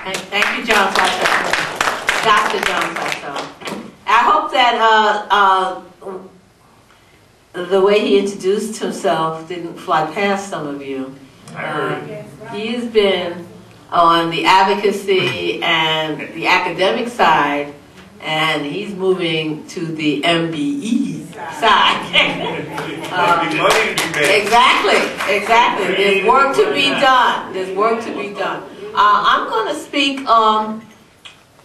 Thank you, John Plateau. Dr. John Plateau. I hope that the way he introduced himself didn't fly past some of you. He's been on the advocacy and the academic side, and he's moving to the MBE side. Exactly. There's work to be done. I'm going to speak. I'm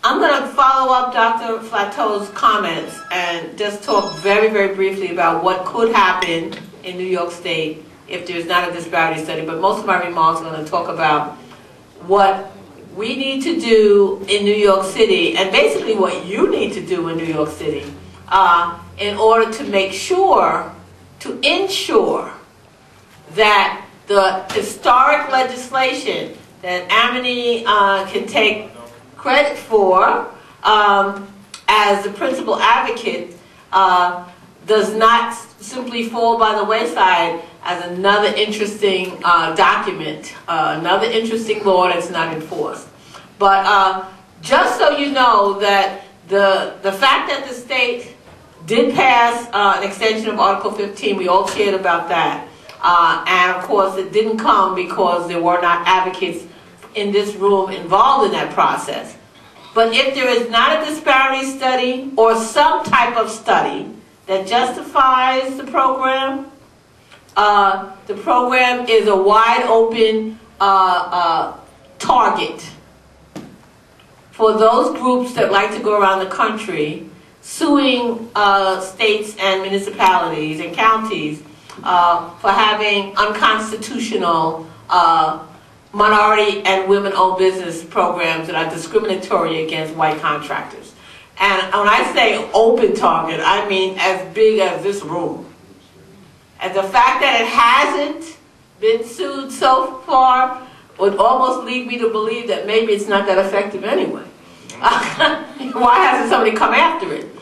going to follow up Dr. Plateau's comments and just talk very, very briefly about what could happen in New York State if there's not a disparity study. But most of my remarks are going to talk about what we need to do in New York City, and basically what you need to do in New York City in order to make sure, to ensure that the historic legislation that Amity can take credit for as the principal advocate does not simply fall by the wayside as another interesting document, another interesting law that's not enforced. But just so you know that the fact that the state did pass an extension of Article 15, we all cheered about that. And of course it didn't come because there were not advocates in this room involved in that process. But if there is not a disparity study or some type of study that justifies the program is a wide open target for those groups that like to go around the country suing states and municipalities and counties for having unconstitutional minority and women-owned business programs that are discriminatory against white contractors. And when I say open target, I mean as big as this room. And the fact that it hasn't been sued so far would almost lead me to believe that maybe it's not that effective anyway. Why hasn't somebody come after it?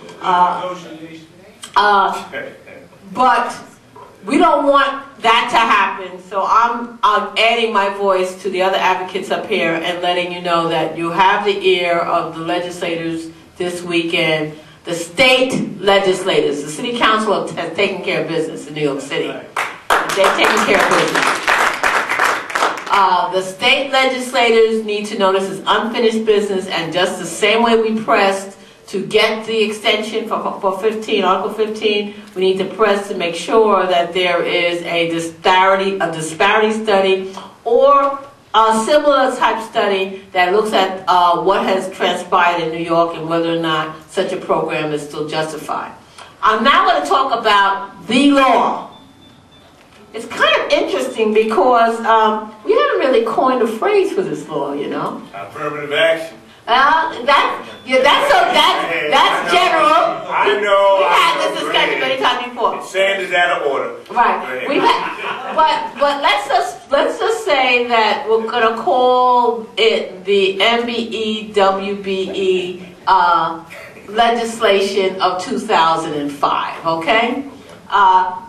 But we don't want that to happen, so I'm adding my voice to the other advocates up here and letting you know that you have the ear of the legislators this weekend. The state legislators, the city council has taken care of business in New York City. They've taken care of business. The state legislators need to know this is unfinished business, and just the same way we pressed to get the extension for 15, Article 15, we need to press to make sure that there is a disparity study or a similar type study that looks at what has transpired in New York and whether or not such a program is still justified. I'm now going to talk about the law. It's kind of interesting because we haven't really coined a phrase for this law, you know. Affirmative action. That's general. I know. We've had this discussion many times before. Sand is out of order. Right. We've had, but let's just say that we're going to call it the MBE WBE legislation of 2005. Okay.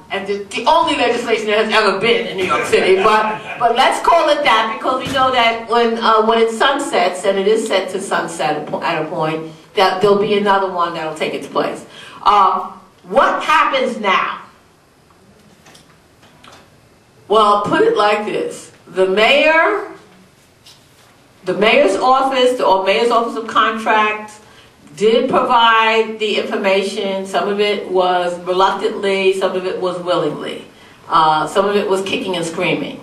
And the only legislation that has ever been in New York City, but let's call it that because we know that when it sunsets, and it is set to sunset at a point, that there'll be another one that'll take its place. What happens now? Well, put it like this: the mayor's office, or mayor's office of contracts, did provide the information. Some of it was reluctantly, some of it was willingly. Some of it was kicking and screaming.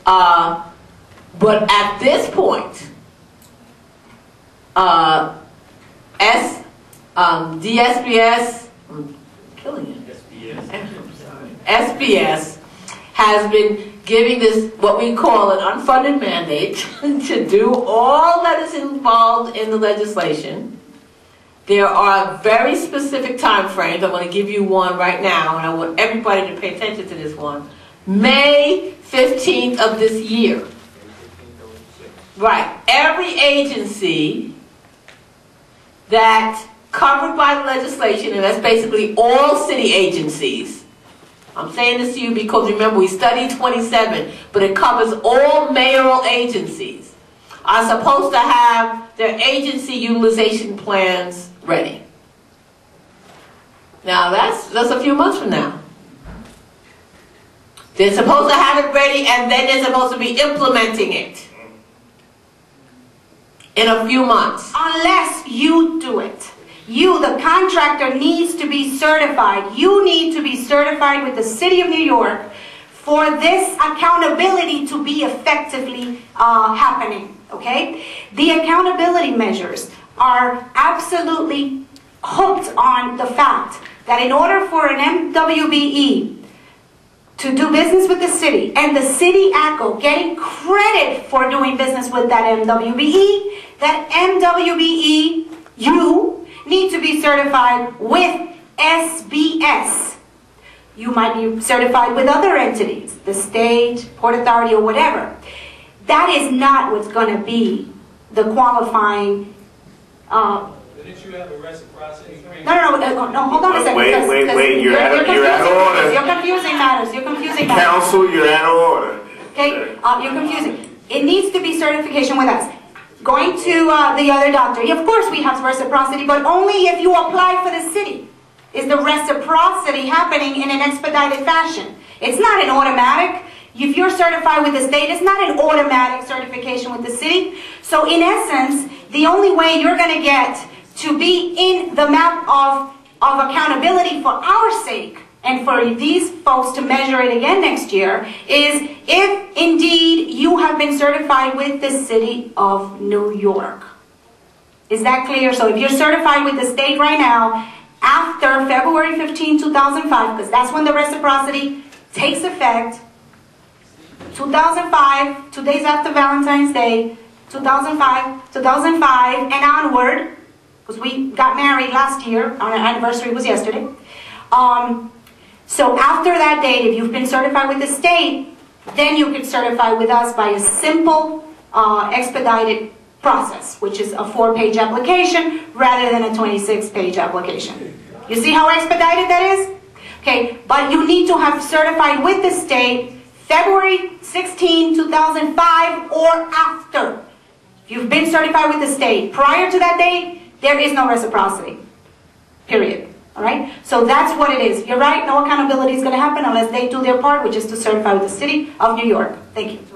But at this point, DSBS, I'm killing it. SBS has been giving this what we call an unfunded mandate to do all that is involved in the legislation. There are very specific time frames. I'm going to give you one right now, and I want everybody to pay attention to this one. May 15th of this year. Right. Every agency that's covered by the legislation, and that's basically all city agencies. I'm saying this to you because remember we studied 27, but it covers all mayoral agencies. are supposed to have their agency utilization plans ready. Now that's a few months from now. They're supposed to have it ready, and then they're supposed to be implementing it in a few months. Unless you do it. You, the contractor, needs to be certified. You need to be certified with the City of New York for this accountability to be effectively happening, okay? The accountability measures are absolutely hooked on the fact that in order for an MWBE to do business with the city, and the city ACO getting credit for doing business with that MWBE, you need to be certified with SBS. You might be certified with other entities, the state, Port Authority, or whatever. That is not what's going to be the qualifying. Didn't you have a reciprocity agreement? No, hold on a second. Wait, you're out of order. You're confusing matters. Counsel, you're out of order. Okay, you're confusing. It needs to be certification with us. Going to the other doctor, of course we have reciprocity, but only if you apply for the city. Is the reciprocity happening in an expedited fashion? It's not an automatic. If you're certified with the state, it's not an automatic certification with the city. So in essence, the only way you're going to get to be in the map of accountability for our sake, and for these folks to measure it again next year, is if indeed you have been certified with the City of New York. Is that clear? So if you're certified with the state right now, after February 15, 2005, because that's when the reciprocity takes effect, 2005, 2 days after Valentine's Day, 2005 and onward, because we got married last year, our anniversary was yesterday. So after that date, if you've been certified with the state, then you can certify with us by a simple expedited process, which is a 4-page application rather than a 26-page application. You see how expedited that is? Okay, but you need to have certified with the state February 16, 2005 or after. If you've been certified with the state prior to that date, there is no reciprocity, period. All right? So that's what it is. You're right, no accountability is going to happen unless they do their part, which is to certify with the City of New York. Thank you.